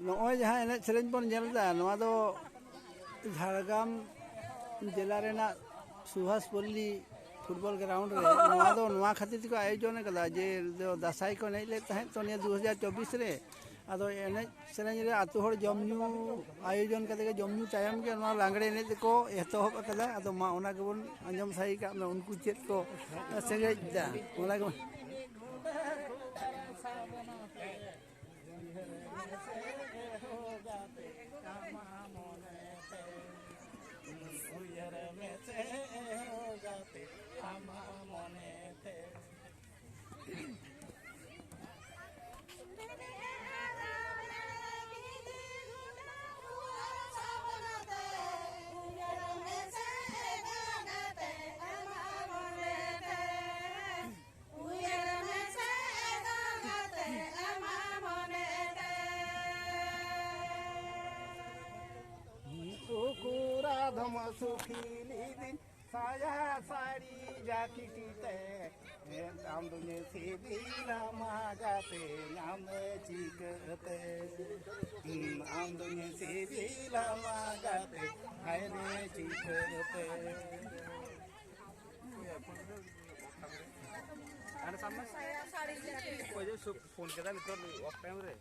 नॉय जहाँ एने सेरेंज बन जेलदा नवा दो झारग्राम जिला रेना सुभाषपल्ली फुटबॉल ग्राउंड रे नवा दो नवा खातिर को आयोजन कदा जे दसाई को नहीं लेता है तो ने 2024 रे अदो एने सेरेंज रे आतु हर जमनु आयोजन कते के जमनु टाइम के नवा लांगड़े ने को एतोहब कदा अदो मा ओना के बन अंजम साई का में उनको चेत को सेरेंज दा ओना के धम सुखीली दिन साया साड़ी जाकिटीते नाम दुने सीबीला मागाते नाम चिकते नाम दुने सीबीला मागाते हायरे चिकते अरे सामने साया साड़ी जाकिटी कोई जो फोन केदा निकल ऑफ टाइम रे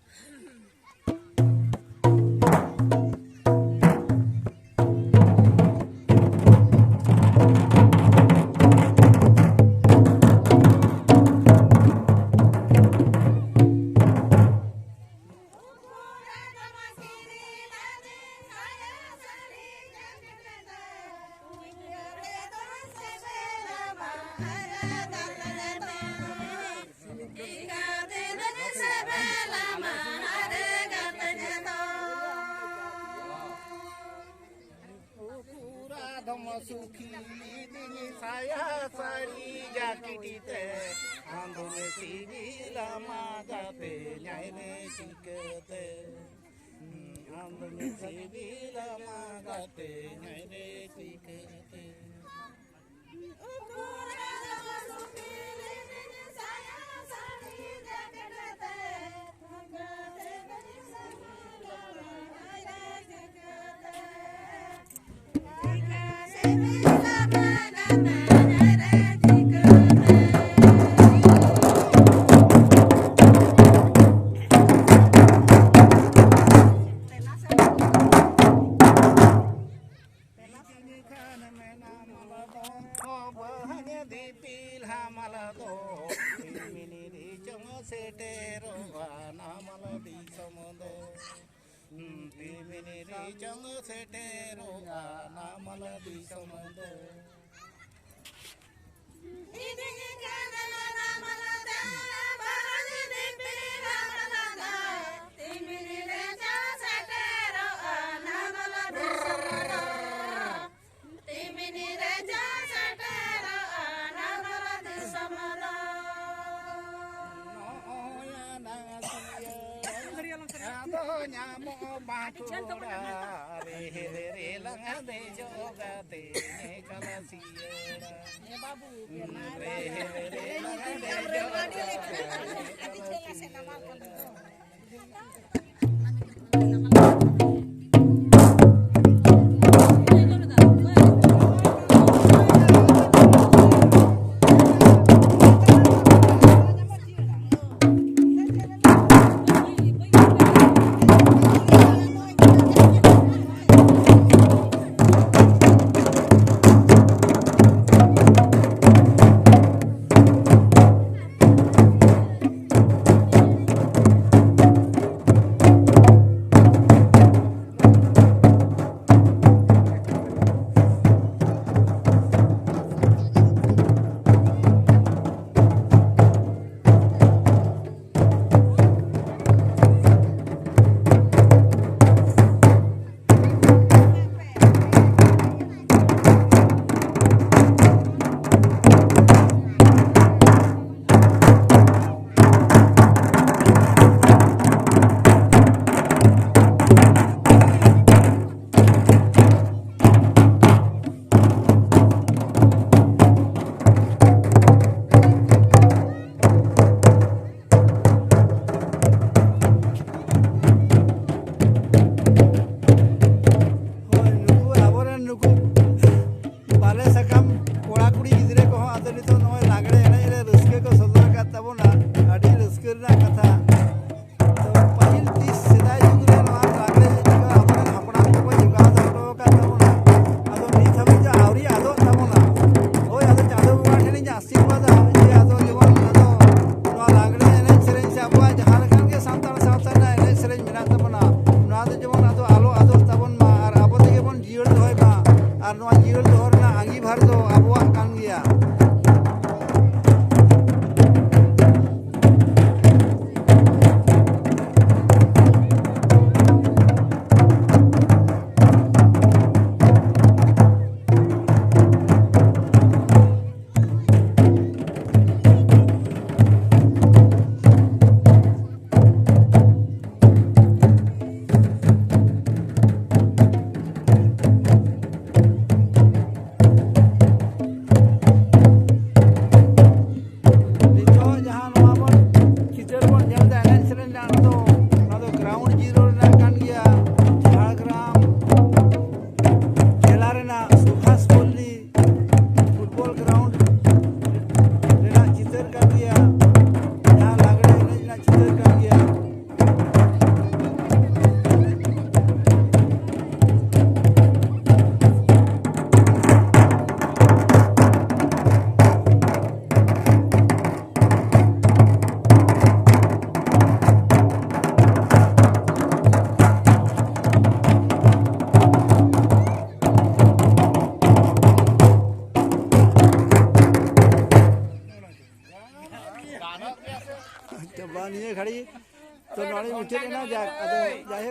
सुखीली दिन साया साड़ी जाकिटीते आंधुने सीबीला मागाते न्यायने चिकते आंधुने सीबीला मागाते न्यायने चिकते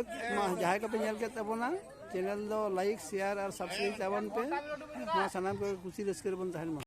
जहाँ को पे नेल के तबना चैनल दो लाइक शेयर और सब्सक्राइब ताबन पे मा सनाम को खुशी रस्कर बन तहन मा।